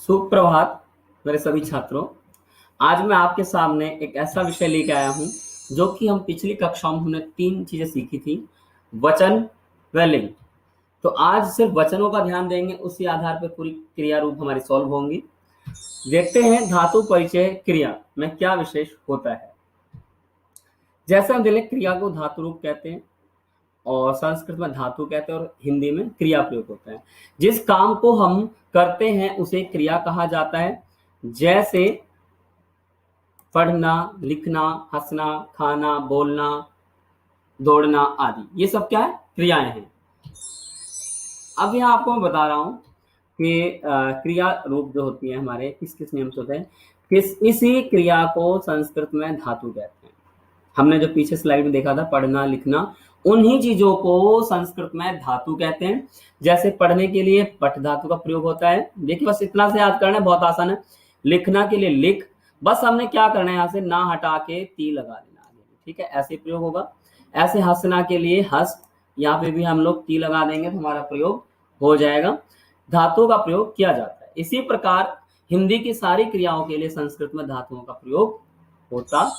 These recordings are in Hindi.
सुप्रभात मेरे सभी छात्रों। आज मैं आपके सामने एक ऐसा विषय लेके आया हूं जो कि हम पिछली कक्षाओं में हमने 3 चीजें सीखी थी, वचन व लिंग। तो आज सिर्फ वचनों का ध्यान देंगे, उसी आधार पर पूरी क्रिया रूप हमारी सॉल्व होंगी। देखते हैं धातु परिचय क्रिया में क्या विशेष होता है। जैसे हम दिले क्रिया को धातु रूप कहते हैं और संस्कृत में धातु कहते हैं और हिंदी में क्रिया प्रयोग होता है। जिस काम को हम करते हैं उसे क्रिया कहा जाता है। जैसे पढ़ना, लिखना, हंसना, खाना, बोलना, दौड़ना आदि, ये सब क्या है? क्रियाएं हैं। अब यहाँ आपको मैं बता रहा हूं कि क्रिया रूप जो होती है हमारे किस किस नियम से होते हैं। इसी क्रिया को संस्कृत में धातु कहते हैं। हमने जो पीछे स्लाइड में देखा था पढ़ना, लिखना, उन्हीं चीजों को संस्कृत में धातु कहते हैं। जैसे पढ़ने के लिए पठ धातु का प्रयोग होता है। देखिए बस इतना से याद करना है, बहुत आसान है। लिखना के लिए लिख, बस हमने क्या करना है, यहाँ से ना हटा के ती लगा देना आगे, ठीक है, ऐसे प्रयोग होगा। ऐसे हंसना के लिए हंस, यहाँ पे भी हम लोग ती लगा देंगे तो हमारा प्रयोग हो जाएगा। धातुओं का प्रयोग किया जाता है। इसी प्रकार हिंदी की सारी क्रियाओं के लिए संस्कृत में धातुओं का प्रयोग होता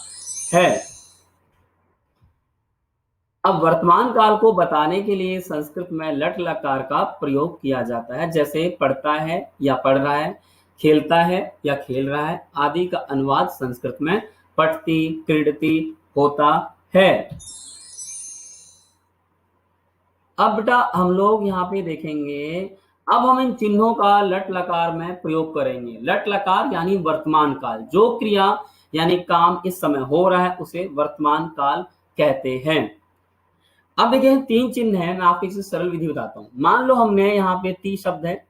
है। अब वर्तमान काल को बताने के लिए संस्कृत में लट लकार का प्रयोग किया जाता है। जैसे पढ़ता है या पढ़ रहा है, खेलता है या खेल रहा है आदि का अनुवाद संस्कृत में पठती, क्रीडती होता है। अब बेटा हम लोग यहाँ पे देखेंगे, अब हम इन चिन्हों का लट लकार में प्रयोग करेंगे। लट लकार यानी वर्तमान काल, जो क्रिया यानी काम इस समय हो रहा है उसे वर्तमान काल कहते हैं। अब देखिए 3 चिन्ह है, मैं आपको इससे सरल विधि बताता हूं। मान लो हमने यहाँ पे 3 शब्द है,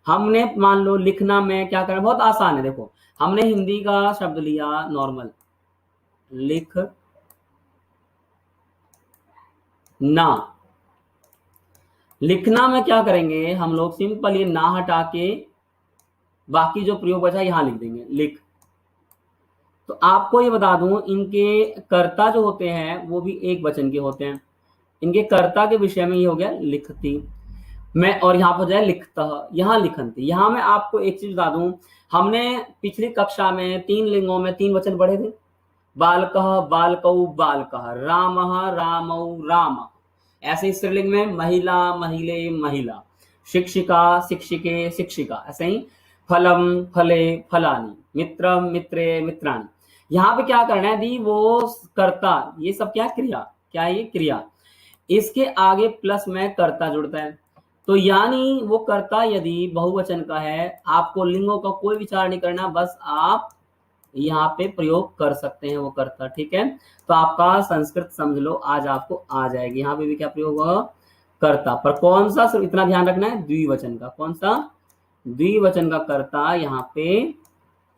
हमने मान लो लिखना में क्या करना, बहुत आसान है। देखो हमने हिंदी का शब्द लिया नॉर्मल, लिख ना। लिखना में क्या करेंगे हम लोग, सिंपल ये ना हटा के बाकी जो प्रयोग बचा यहां लिख देंगे, लिख। तो आपको ये बता दूं, इनके कर्ता जो होते हैं वो भी एक वचन के होते हैं। इनके कर्ता के विषय में ये हो गया लिखती मैं, और यहाँ पर जाए लिखता, यहाँ लिखनती। यहाँ मैं आपको एक चीज बता दूं, हमने पिछली कक्षा में 3 लिंगों में 3 वचन पढ़े थे। बालकः, बालकौ, बालकः, रामः, रामौ, रामः। ऐसे स्त्रीलिंग में महिला, महिले, महिला, शिक्षिका, शिक्षिके, शिक्षिका। ऐसे ही फलम, फले, फलानी, मित्रम, मित्रे, मित्राणी। यहाँ पे क्या करना है दी, वो कर्ता, ये सब क्या क्रिया, क्या ये क्रिया, इसके आगे प्लस में कर्ता जुड़ता है। तो यानी वो कर्ता यदि बहुवचन का है, आपको लिंगों का कोई विचार नहीं करना, बस आप यहाँ पे प्रयोग कर सकते हैं वो कर्ता, ठीक है। तो आपका संस्कृत समझ लो आज आपको आ जाएगी। यहाँ पे भी क्या प्रयोग होगा, कर्ता। पर कौन सा, सिर्फ इतना ध्यान रखना है, द्विवचन का। कौन सा? द्विवचन का कर्ता यहाँ पे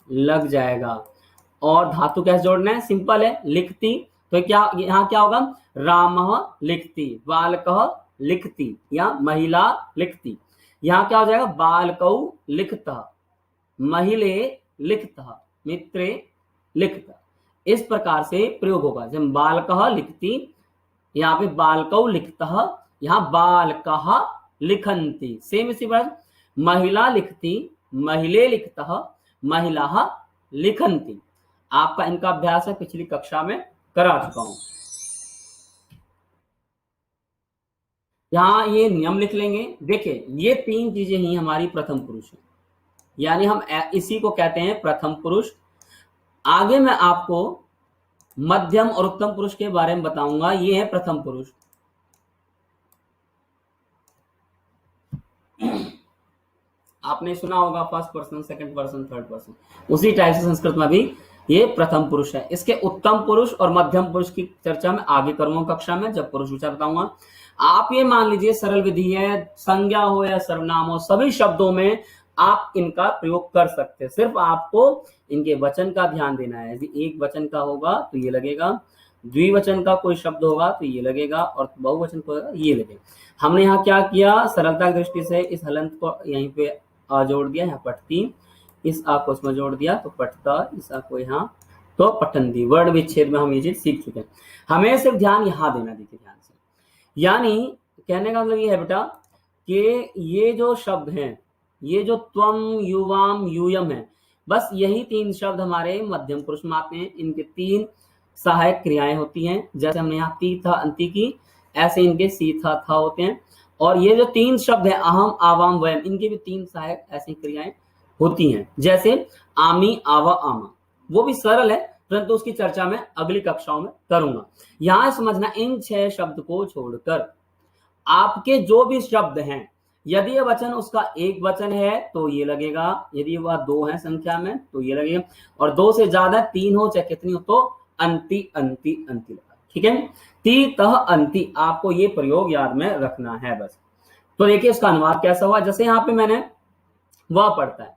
लग जाएगा। और धातु कैसे जोड़ना है, सिंपल है, लिखती। तो क्या यहाँ क्या होगा, रामः लिखती, बालकः लिखती या महिला लिखती। यहाँ क्या हो जाएगा, बालकौ लिखतः, महिले लिखतः, मित्रे लिखतः। इस प्रकार से प्रयोग होगा। जब बालकः लिखती, यहाँ पे बालकौ लिखतः, यहाँ बालकः लिखन्ति। सेम इसी बात, महिला लिखती, महिले लिखतः, महिला लिखन्ति। आपका इनका अभ्यास है, पिछली कक्षा में करा चुका हूं। यहां ये नियम लिख लेंगे। देखिए ये 3 चीजें ही हमारी प्रथम पुरुष है, यानी हम इसी को कहते हैं प्रथम पुरुष। आगे मैं आपको मध्यम और उत्तम पुरुष के बारे में बताऊंगा। ये है प्रथम पुरुष। आपने सुना होगा first person, second person, third person, उसी टाइप से संस्कृत में भी ये प्रथम पुरुष है। इसके उत्तम पुरुष और मध्यम पुरुष की चर्चा मैं आगे करूंगा कक्षा में, जब पुरुष विचार बताऊंगा। आप ये मान लीजिए सरल विधि है, संज्ञा हो या सर्वनाम हो, सभी शब्दों में आप इनका प्रयोग कर सकते हैं। सिर्फ आपको इनके वचन का ध्यान देना है। यदि एक वचन का होगा तो ये लगेगा, द्विवचन का कोई शब्द होगा तो ये लगेगा, और बहुवचन को होगा ये लगेगा। हमने यहाँ क्या किया, सरलता की दृष्टि से इस हलंत को यहीं पे जोड़ दिया, यहाँ पठती, इस आ को इसमें जोड़ दिया तो पठता, इस आ को यहाँ तो पठंती। वर्ण विच्छेद में हम ये चीज सीख चुके हैं। हमें सिर्फ ध्यान यहाँ देना, देखिए ध्यान से। यानी कहने का मतलब ये है बेटा कि ये जो शब्द हैं ये जो त्वम, युवाम, यूयम है, बस यही 3 शब्द हमारे मध्यम पुरुष में आते हैं। इनके 3 सहायक क्रियाएं होती हैं। जैसे हमने यहाँ ती था अंति की, ऐसे इनके सी था होते हैं। और ये जो 3 शब्द है अहम, आवाम, वयम, इनके भी 3 सहायक ऐसी क्रियाएं होती हैं। जैसे आमी, आवा, आमा, वो भी सरल है, परंतु उसकी चर्चा मैं अगली कक्षाओं में करूंगा। यहां समझना, इन 6 शब्द को छोड़कर आपके जो भी शब्द हैं, यदि यह वचन उसका एक वचन है तो ये लगेगा, यदि वह 2 है संख्या में तो ये लगेगा, और 2 से ज्यादा, 3 हो चाहे कितनी हो, तो अंति अंति अंति लगा। ठीक है, ती तह अंति, आपको ये प्रयोग याद में रखना है बस। तो देखिए इसका अनुवाद कैसा हुआ। जैसे यहाँ पे मैंने वह पढ़ता है,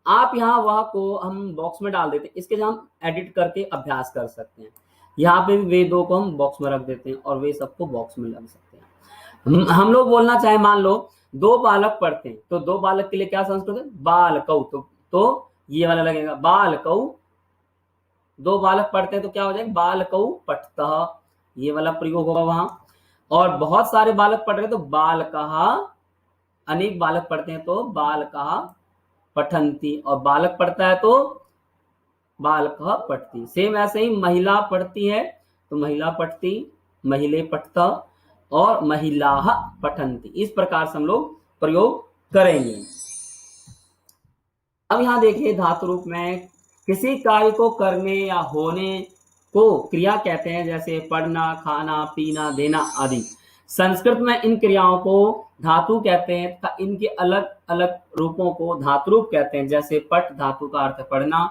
आप यहाँ वह को हम बॉक्स में डाल देते हैं, इसके हम एडिट करके अभ्यास कर सकते हैं। यहाँ पे भी वे 2 को हम बॉक्स में रख देते हैं और वे सबको बॉक्स में लग सकते हैं। हम लोग बोलना चाहे, मान लो 2 बालक पढ़ते हैं, तो 2 बालक के लिए क्या संस्कृत है, बालकौ, तो ये वाला लगेगा बालकौ। 2 बालक पढ़ते हैं तो क्या हो जाएगा, बालकौ पठतः, ये वाला प्रयोग होगा वहां। और बहुत सारे बालक पढ़ रहे हैं तो बालकः, अनेक बालक पढ़ते हैं तो बालकः पठन्ति, और बालक पढ़ता है तो बालकः पठति। सेम ऐसे ही महिला पढ़ती है तो महिला पठती, महिले पठता, और महिलाः पठन्ति। इस प्रकार से हम लोग प्रयोग करेंगे। अब यहां देखिए धातु रूप में किसी कार्य को करने या होने को क्रिया कहते हैं, जैसे पढ़ना, खाना, पीना, देना आदि। संस्कृत में इन क्रियाओं को धातु कहते हैं तथा इनके अलग अलग रूपों को धातु रूप कहते हैं। जैसे पठ धातु का अर्थ है पढ़ना,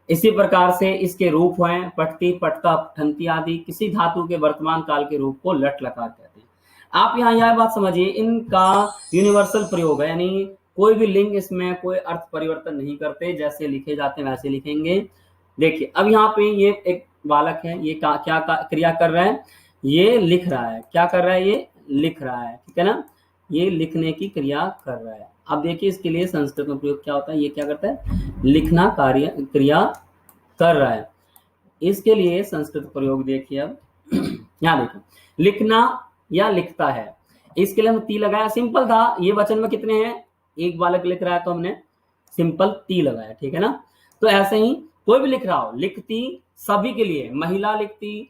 इसी प्रकार से इसके रूप हैं पठती, पठता, पठन्ति आदि। किसी धातु के वर्तमान काल के रूप को लट लकार कहते हैं। आप यहाँ यह बात समझिए, इनका यूनिवर्सल प्रयोग है, यानी कोई भी लिंग इसमें कोई अर्थ परिवर्तन नहीं करते, जैसे लिखे जाते हैं वैसे लिखेंगे। देखिए अब यहाँ पे ये एक बालक है, ये क्या क्रिया कर रहा है, ये लिख रहा है। क्या कर रहा है, ये लिख रहा है, ठीक है ना, ये लिखने की क्रिया कर रहा है। अब देखिए इसके लिए संस्कृत में प्रयोग क्या होता है, ये क्या करता है, लिखना कार्य क्रिया कर रहा है। इसके लिए संस्कृत प्रयोग देखिए। अब यहाँ देखिए, लिखना या लिखता है, इसके लिए हम ती लगाया, सिंपल था। ये वचन में कितने हैं, एक बालक लिख रहा है तो हमने सिंपल ती लगाया, ठीक है ना। तो ऐसे ही कोई भी लिख रहा हो, लिखती सभी के लिए, महिला लिखती,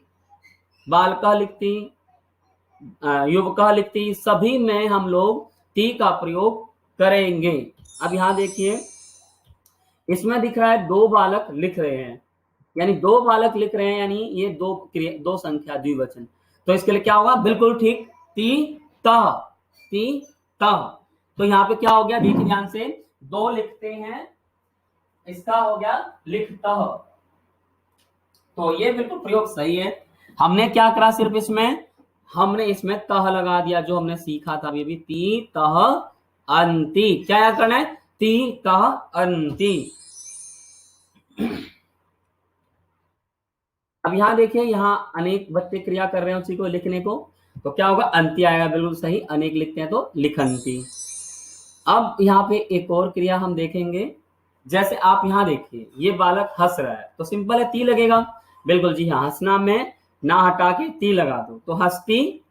बालका लिखती, युवका लिखती, सभी में हम लोग ती का प्रयोग करेंगे। अब यहां देखिए इसमें दिख रहा है 2 बालक लिख रहे हैं, यानी 2 बालक लिख रहे हैं, यानी ये 2 संख्या द्विवचन। तो इसके लिए क्या होगा, बिल्कुल ठीक, ती तह, ती तह। तो यहाँ पे क्या हो गया, देखिए ध्यान से, 2 लिखते हैं, इसका हो गया लिखतः। तो ये बिल्कुल प्रयोग सही है। हमने क्या करा, सिर्फ इसमें हमने इसमें तह लगा दिया, जो हमने सीखा था अभी भी, ती तह अंति। क्या याद करना है, ती तह अंति। अब यहां देखिए, यहां अनेक बच्चे क्रिया कर रहे हैं उसी को लिखने को, तो क्या होगा, अंति आएगा, बिल्कुल सही। अनेक लिखते हैं तो लिखंती। अब यहाँ पे एक और क्रिया हम देखेंगे, जैसे आप यहाँ देखिए, ये बालक हंस रहा है तो सिंपल है, ती लगेगा, बिल्कुल जी हाँ, हंसना में ना हटा के ती लगा दो तो हंसती।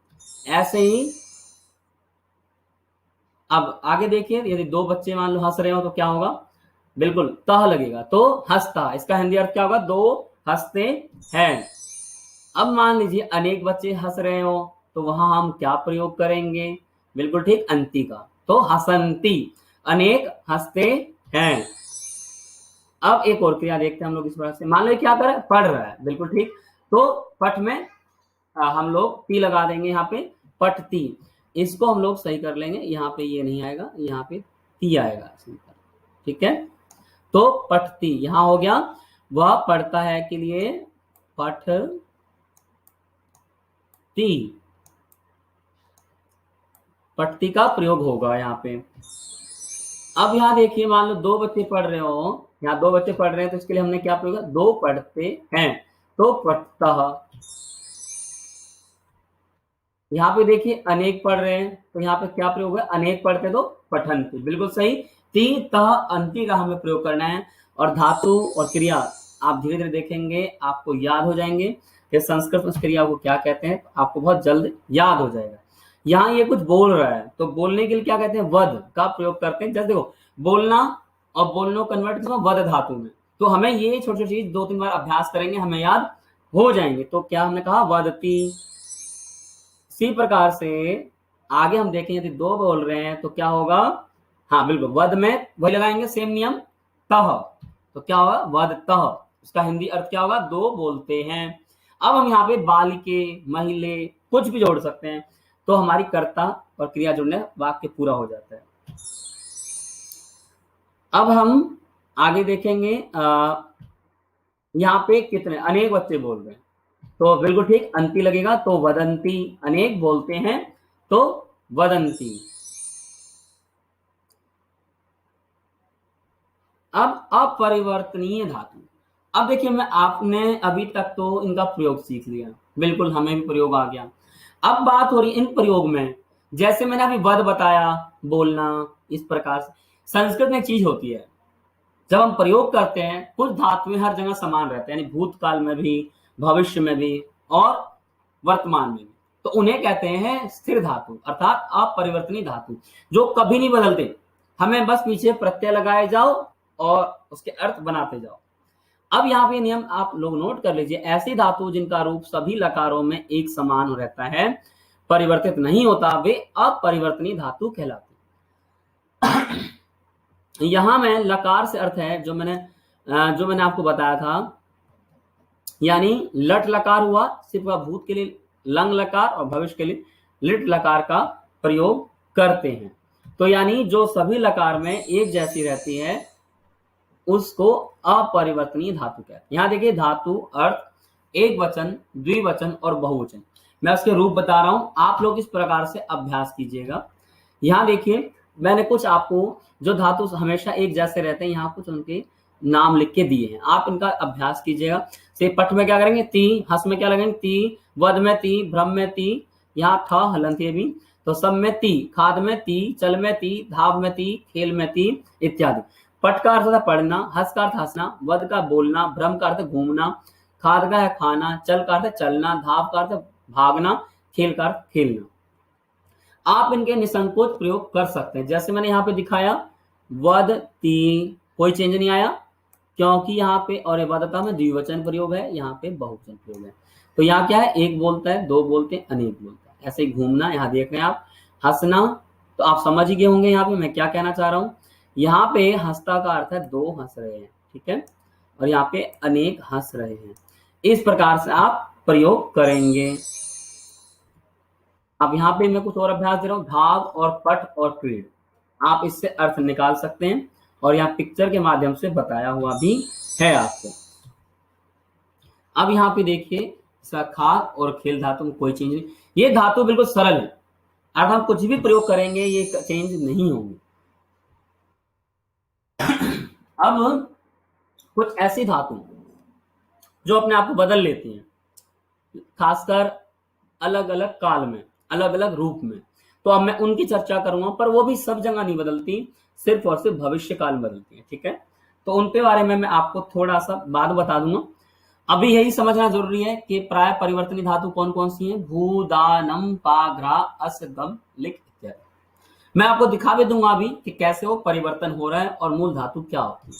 ऐसे ही अब आगे देखिए, यदि 2 बच्चे मान लो हंस रहे हो तो क्या होगा, बिल्कुल तह लगेगा, तो हंसता। इसका हिंदी अर्थ क्या होगा, 2 हंसते हैं। अब मान लीजिए अनेक बच्चे हंस रहे हो तो वहां हम क्या प्रयोग करेंगे, बिल्कुल ठीक, अंति का, तो हसंती, अनेक हंसते हैं। अब एक और क्रिया देखते हैं हम लोग इस प्रकार से, मान लो क्या कर रहा है, पढ़ रहा है, बिल्कुल ठीक, तो पठ में हम लोग ती लगा देंगे, यहाँ पे पठती। इसको हम लोग सही कर लेंगे, यहाँ पे ये नहीं आएगा, यहाँ पे ती आएगा, ठीक है। तो पठती यहां हो गया, वह पढ़ता है के लिए पठती। पठती का प्रयोग होगा यहाँ पे। अब यहाँ देखिए, मान लो 2 बच्चे पढ़ रहे हो, यहाँ 2 बच्चे पढ़ रहे हैं तो इसके लिए हमने क्या प्रयोग, 2 पढ़ते हैं तो पठतः। यहाँ पे देखिए अनेक पढ़ रहे हैं तो यहाँ पे क्या प्रयोग है, अनेक पढ़ते तो पठन्ति, बिल्कुल सही। ती तह अंति का हमें प्रयोग करना है। और धातु और क्रिया आप धीरे धीरे देखेंगे, आपको याद हो जाएंगे कि संस्कृत में क्रिया को क्या कहते हैं, आपको बहुत जल्द याद हो जाएगा। यहाँ ये कुछ बोल रहा है, तो बोलने के लिए क्या कहते हैं, वध का प्रयोग करते हैं। जैसे देखो, बोलना और बोलनो कन्वर्ट किसमें, वध धातु में। तो हमें ये छोटी छोटी चीज 2-3 बार अभ्यास करेंगे, हमें याद हो जाएंगे। तो क्या हमने कहा, वदती। इसी प्रकार से आगे हम देखें, यदि दो बोल रहे हैं तो क्या होगा, हाँ बिल्कुल, वध में वही लगाएंगे, सेम नियम, तह। तो क्या होगा, वध तह, उसका हिंदी अर्थ क्या होगा, दो बोलते हैं। अब हम यहाँ पे बालिके, महिले, कुछ भी जोड़ सकते हैं, तो हमारी कर्ता और क्रिया जुड़ने वाक्य पूरा हो जाता है। अब हम आगे देखेंगे, यहाँ पे कितने अनेक बच्चे बोल रहे हैं, तो बिल्कुल ठीक, अंति लगेगा, तो वदंती, अनेक बोलते हैं तो वदंती। अब अपरिवर्तनीय धातु, अब देखिए, मैं आपने अभी तक तो इनका प्रयोग सीख लिया, बिल्कुल हमें भी प्रयोग आ गया। अब बात हो रही इन प्रयोग में, जैसे मैंने अभी वद बताया, बोलना, इस प्रकार से संस्कृत में एक चीज होती है, जब हम प्रयोग करते हैं, कुछ धातुएं हर जगह समान रहते हैं, यानी भूतकाल में भी, भविष्य में भी और वर्तमान में भी, तो उन्हें कहते हैं स्थिर धातु, अर्थात अपरिवर्तनीय धातु, जो कभी नहीं बदलते। हमें बस पीछे प्रत्यय लगाए जाओ और उसके अर्थ बनाते जाओ। अब यहाँ पे नियम आप लोग नोट कर लीजिए, ऐसी धातु जिनका रूप सभी लकारों में एक समान रहता है, परिवर्तित नहीं होता, वे अपरिवर्तनीय धातु कहलाती। यहां में लकार से अर्थ है, जो मैंने आपको बताया था, यानी लट लकार हुआ सिर्फ भूत के लिए लंग लकार, और भविष्य के लिए लिट लकार का प्रयोग करते हैं। तो यानी जो सभी लकार में एक जैसी रहती है, उसको अपरिवर्तनीय धातु कहते हैं। यहां देखिए, धातु अर्थ एक वचन, द्विवचन और बहुवचन, मैं उसके रूप बता रहा हूं, आप लोग इस प्रकार से अभ्यास कीजिएगा। यहां देखिए, मैंने कुछ आपको जो धातु हमेशा एक जैसे रहते हैं, यहाँ कुछ उनके नाम लिख के दिए हैं, आप इनका अभ्यास कीजिएगा। से पट में क्या करेंगे, ती, हस में क्या लगेंगे, ती, वध में ती, भ्रम में ती, यहाँ था हलंत भी, तो सब में ती, खाद में ती, चल में ती, धाव में ती, खेल में ती, इत्यादि। पट का अर्थ था पढ़ना, हस का अर्थ हंसना, वध का बोलना, भ्रम का अर्थ घूमना, खाद का है खाना, चल का अर्थ चलना, धाव का अर्थ भागना, खेल का अर्थ खेलना। आप इनके निसंकोच प्रयोग कर सकते हैं, जैसे मैंने यहाँ पे दिखाया, वद ती, कोई चेंज नहीं आया, क्योंकि यहाँ पे और वदता में द्विवचन प्रयोग है, यहाँ पे बहुवचन प्रयोग है। तो यहाँ क्या है, एक बोलता है, दो बोलते हैं, अनेक बोलता है। ऐसे ही घूमना, यहाँ देख रहे हैं आप, हंसना, तो आप समझ ही गए होंगे यहाँ पे मैं क्या कहना चाह रहा हूँ। यहाँ पे हंसता का अर्थ है दो हंस रहे हैं, ठीक है, और यहाँ पे अनेक हंस रहे हैं। इस प्रकार से आप प्रयोग करेंगे। अब यहाँ पे मैं कुछ और अभ्यास दे रहा हूँ, भाव और पट और क्रीड, आप इससे अर्थ निकाल सकते हैं, और यहाँ पिक्चर के माध्यम से बताया हुआ भी है आपको। अब यहाँ पे देखिए, खाद और खेल धातु में कोई चेंज नहीं, ये धातु बिल्कुल सरल है, अब हम कुछ भी प्रयोग करेंगे ये चेंज नहीं होंगे। अब कुछ ऐसी धातु जो अपने आप को बदल लेती हैं, खासकर अलग अलग काल में, अलग अलग रूप में, तो अब मैं उनकी चर्चा करूंगा, पर वो भी सब जगह नहीं बदलती, सिर्फ और सिर्फ भविष्य काल में बदलती है, ठीक है। तो उनके बारे में मैं आपको थोड़ा सा बाद बता दूंगा। अभी यही समझना जरूरी है कि प्राय परिवर्तनीय धातु कौन कौन सी है, भू, दा, नम, पा, घ्रा, अस, गम, लिख इत्यादि। मैं आपको दिखा भी दूंगा अभी कि कैसे वो परिवर्तन हो रहा है और मूल धातु क्या होती है,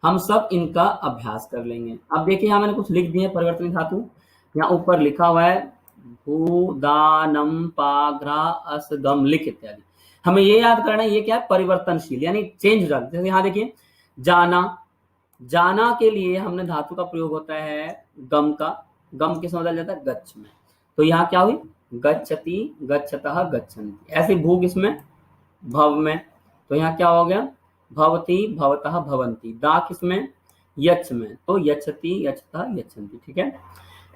हम सब इनका अभ्यास कर लेंगे। अब देखिए, यहाँ मैंने कुछ लिख दिए परिवर्तनीय धातु, यहाँ ऊपर लिखा हुआ है भू, दा, नम, पा, घ्रा, अस, गम, लिख इत्यादि। हमें ये याद करना है, ये क्या है, परिवर्तनशील, यानी चेंज हो जाता है। जैसे यहाँ देखिए, जाना, जाना के लिए हमने धातु का प्रयोग होता है गम का, गम किस में बदल जाता है, गच्छ में, तो यहाँ क्या हुई, गच्छति, गच्छतः, गच्छन्ति। ऐसे भू किसमें, भव में, तो यहाँ क्या हो गया, भवती, भवतः, भवन्ति। दा किसमें, यच्छ में, तो यच्छति, यच्छतः, यच्छन्ति, ठीक है।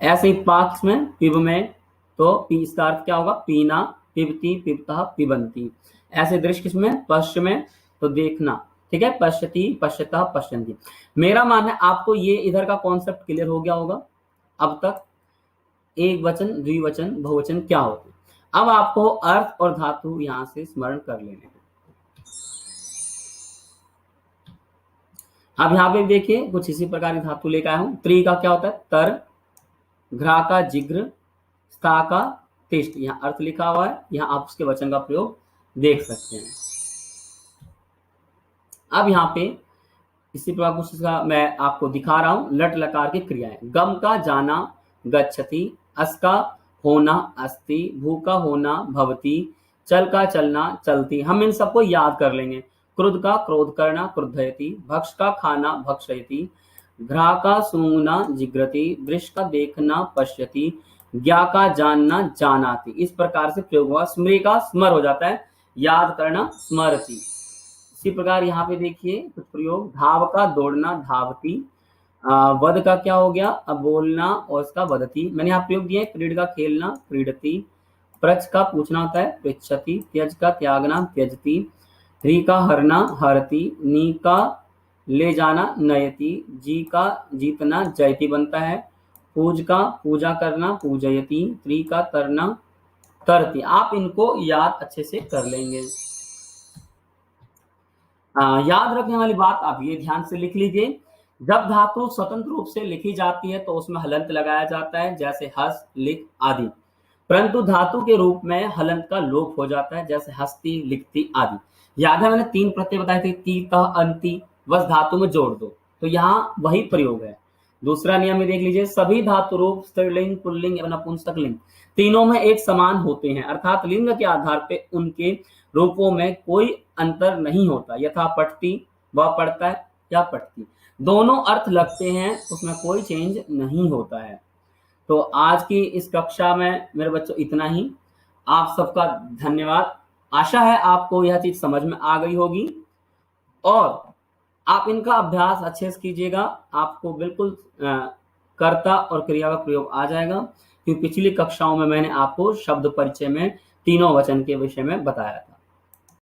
ऐसे ही पा किसमें, पिब में, तो पी इसका अर्थ क्या होगा, पीना, पिबती, पिबतः, पिबन्ति। ऐसे दृश्य किसमें, पश्च में, तो देखना, ठीक है, पश्यति, पश्यतः, पश्यन्ति। मेरा मानना है आपको ये इधर का कॉन्सेप्ट क्लियर हो गया होगा अब तक, एक वचन, द्विवचन, बहुवचन क्या होते हैं। अब आपको अर्थ और धातु यहां से स्मरण कर लेने हैं। अब यहाँ पे देखिए, कुछ इसी प्रकार की धातु लेकर आया हूं। त्रि का क्या होता है, तर, घ्रा का जिग्र, स्था का तिष्ठ, यहाँ अर्थ लिखा हुआ है, यहाँ आप उसके वचन का प्रयोग देख सकते हैं। अब यहाँ पे इसी प्रकार कुछ इसका मैं आपको दिखा रहा हूं। लट लकार की क्रियाएं, गम का जाना गच्छति, अस का होना अस्ति, भू का होना भवति, चल का चलना चलती। हम इन सबको याद कर लेंगे। क्रुद्ध का क्रोध करना क्रुद्धयति, भक्ष का खाना भक्षयति, घ्रा का सूंघना जिग्रति, वृष का देखना पश्यति, ज्ञा का जानना जानाति। इस प्रकार से प्रयोग हुआ। स्मृति का स्मर हो जाता है, याद करना स्मरति। इसी प्रकार यहाँ पे देखिए कुछ प्रयोग। धाव का दौड़ना धावती, वध का क्या हो गया, अब बोलना और इसका वदती। मैंने यहाँ प्रयोग दिए। क्रीड का खेलना क्रीडती, प्रच का पूछना होता है पृच्छति, त्यज का त्यागना त्यजती, ह्री का हरना हरती, नी का ले जाना नयति, जी का जीतना जयति बनता है, पूज का पूजा करना पूजयति, त्री का तरना तरती। आप इनको याद अच्छे से कर लेंगे। याद रखने वाली बात आप ये ध्यान से लिख लीजिए। जब धातु स्वतंत्र रूप से लिखी जाती है तो उसमें हलंत लगाया जाता है, जैसे हस लिख आदि। परंतु धातु के रूप में हलंत का लोप हो जाता है, जैसे हस्ती लिखती आदि। याद है मैंने 3 प्रत्यय बताए थे, ती त अंति, बस धातु में जोड़ दो, तो यहाँ वही प्रयोग है। दूसरा नियम में देख लीजिए, सभी धातु रूप स्त्रीलिंग पुल्लिंग एवं नपुंसक लिंग तीनों में एक समान होते हैं, अर्थात लिंग के आधार पे उनके रूपों में कोई अंतर नहीं होता। यथा पठती, वह पढ़ता है या पढ़ती, दोनों अर्थ लगते हैं, उसमें कोई चेंज नहीं होता है। तो आज की इस कक्षा में मेरे बच्चों इतना ही। आप सबका धन्यवाद। आशा है आपको यह चीज समझ में आ गई होगी और आप इनका अभ्यास अच्छे से कीजिएगा। आपको बिल्कुल कर्ता और क्रिया का प्रयोग आ जाएगा, क्योंकि पिछली कक्षाओं में मैंने आपको शब्द परिचय में तीनों वचन के विषय में बताया था।